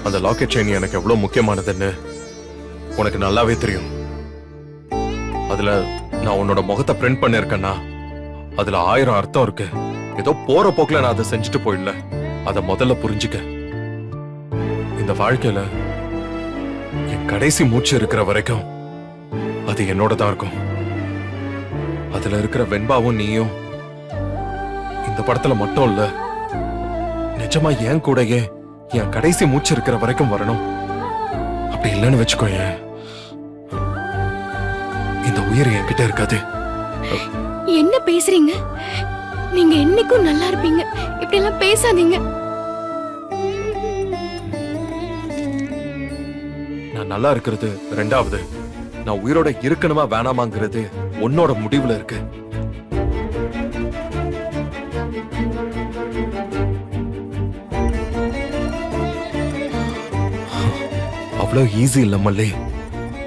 அந்த locket chain எனக்கு எவ்வளவு முக்கியமானதுன்னு உனக்கு நல்லாவே தெரியும். அதுல நான் உன்னோட முகத்தை பிரிண்ட் பண்ணிருக்கேன்னா அதுல 1000 அர்த்தம் இருக்கு. ஏதோ போற போக்குல நான் அதை செஞ்சுட்டு போயிடல. அத முதல்ல புரிஞ்சுக்க. இந்த வாழ்க்கையில என் கடைசி மூச்சு இருக்கிற வரைக்கும் அது என்னோட தான் இருக்கும். அதுல இருக்கிற வெண்பாவும் நீயும் இந்த படத்துல மட்டும் இல்ல, நிஜமா என் கூடயே என் கடைசி மூச்சு இருக்கிற வரைக்கும் வரணும். அப்படி இல்லைன்னு வச்சுக்கோயேன், இந்த உயிர் என்கிட்ட இருக்காது. என்ன பேசுறீங்க? நீங்க என்னைக்கும் நல்லா இருப்பீங்க. இப்படி எல்லாம் பேசாதீங்க. நான் நல்லா இருக்கிறது ரெண்டாவது, நான் உயிரோட இருக்கணுமா வேணாமாங்கிறது உன்னோட முடிவுல இருக்கு. அவ்வளவு ஈஸி இல்ல மல்லே.